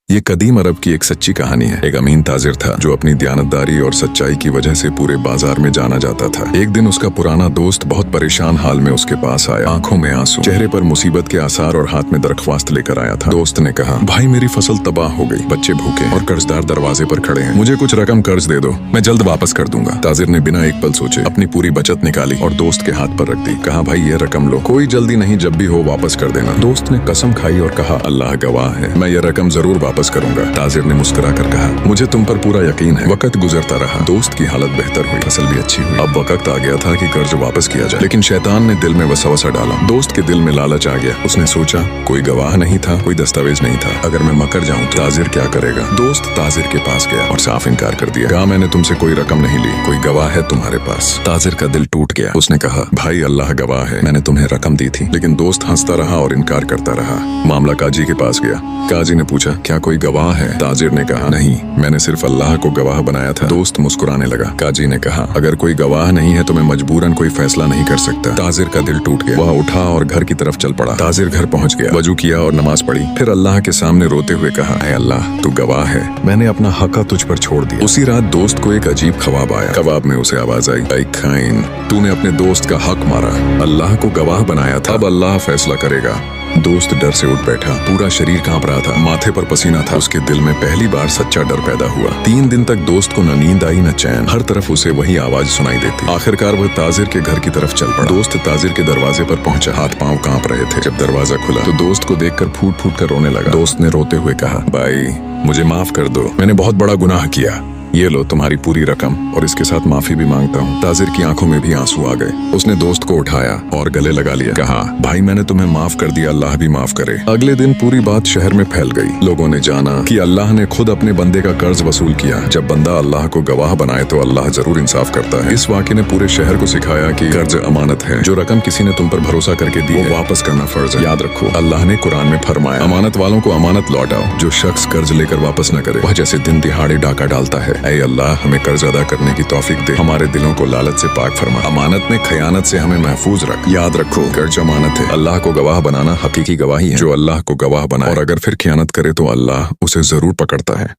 ये कदीम अरब की एक सच्ची कहानी है। एक अमीन ताजिर था जो अपनी दयानतदारी और सच्चाई की वजह से पूरे बाजार में जाना जाता था। एक दिन उसका पुराना दोस्त बहुत परेशान हाल में उसके पास आया, आंखों में आंसू, चेहरे पर मुसीबत के आसार और हाथ में दरख्वास्त लेकर आया था। दोस्त ने कहा, भाई मेरी फसल तबाह हो गई, बच्चे भूखे और कर्जदार दरवाजे पर खड़े हैं, मुझे कुछ रकम कर्ज दे दो, मैं जल्द वापस कर दूंगा। ताजिर ने बिना एक पल सोचे अपनी पूरी बचत निकाली और दोस्त के हाथ पर रख दी। कहा, भाई ये रकम लो, कोई जल्दी नहीं, जब भी हो वापस कर देना। दोस्त ने कसम खाई और कहा, अल्लाह गवाह है, मैं ये रकम जरूर वापस करूंगा। ताजिर ने मुस्कुरा कर कहा, मुझे तुम पर पूरा यकीन है। वक्त गुजरता रहा, दोस्त की हालत बेहतर हुई, फसल भी अच्छी हुई। अब वक्त आ गया था कि कर्ज वापस किया जाए, लेकिन शैतान ने दिल में वसवसा डाला। दोस्त के दिल में लालच आ गया। उसने सोचा, कोई गवाह नहीं था, कोई दस्तावेज नहीं था, अगर मैं मकर जाऊं तो ताजिर क्या करेगा। दोस्त ताजिर के पास गया और साफ इनकार कर दिया। कहा, मैंने तुमसे कोई रकम नहीं ली, कोई गवाह है तुम्हारे पास। ताजिर का दिल टूट गया। उसने कहा, भाई अल्लाह गवाह है, मैंने तुम्हें रकम दी थी। लेकिन दोस्त हंसता रहा और इनकार करता रहा। मामला काजी के पास गया। काजी ने पूछा, क्या कोई गवाह है? ताजिर ने कहा, नहीं, मैंने सिर्फ अल्लाह को गवाह बनाया था। दोस्त मुस्कुराने लगा। काजी ने कहा, अगर कोई गवाह नहीं है तो मैं मजबूरन कोई फैसला नहीं कर सकता। ताजिर का दिल टूट गया। वह उठा और घर की तरफ चल पड़ा। ताजिर घर पहुंच गया, वजू किया और नमाज पढ़ी। फिर अल्लाह के सामने रोते हुए कहा, ऐ अल्लाह, तू गवाह है, मैंने अपना हक तुझ पर छोड़ दिया। उसी रात दोस्त को एक अजीब ख्वाब आया। ख्वाब में उसे आवाज आई, ऐ खाइन, तूने अपने दोस्त का हक मारा, अल्लाह को गवाह बनाया था, अब अल्लाह फैसला करेगा। दोस्त डर से उठ बैठा, पूरा शरीर कांप रहा था, माथे पर पसीना था। उसके दिल में पहली बार सच्चा डर पैदा हुआ। 3 दिन तक दोस्त को न नींद आई न चैन, हर तरफ उसे वही आवाज सुनाई देती। आखिरकार वह ताजिर के घर की तरफ चल पड़ा। दोस्त ताजिर के दरवाजे पर पहुंचा, हाथ पांव कांप रहे थे। जब दरवाजा खुला तो दोस्त को देखकर फूट फूट कर रोने लगा। दोस्त ने रोते हुए कहा, भाई मुझे माफ कर दो, मैंने बहुत बड़ा गुनाह किया, ये लो तुम्हारी पूरी रकम और इसके साथ माफी भी मांगता हूँ। ताजिर की आंखों में भी आंसू आ गए। उसने दोस्त को उठाया और गले लगा लिया। कहा, भाई मैंने तुम्हें माफ कर दिया, अल्लाह भी माफ करे। अगले दिन पूरी बात शहर में फैल गई। लोगों ने जाना कि अल्लाह ने खुद अपने बंदे का कर्ज वसूल किया। जब बंदा अल्लाह को गवाह बनाए तो अल्लाह जरूर इंसाफ करता है। इस वाक़े ने पूरे शहर को सिखाया कि कर्ज अमानत है। जो रकम किसी ने तुम पर भरोसा करके दी वो वापस करना फर्ज है। याद रखो, अल्लाह ने कुरान में फरमाया, अमानत वालों को अमानत लौटाओ। जो शख्स कर्ज लेकर वापस न करे वह जैसे दिन दिहाड़े डाका डालता है। ऐ अल्लाह, हमें कर्ज अदा करने की तौफीक दे, हमारे दिलों को लालच से पाक फरमा, अमानत में खयानत से हमें महफूज रख। याद रखो, कर्ज अमानत है, अल्लाह को गवाह बनाना हकीकी गवाही है। जो अल्लाह को गवाह बनाए और अगर फिर खयानत करे तो अल्लाह उसे जरूर पकड़ता है।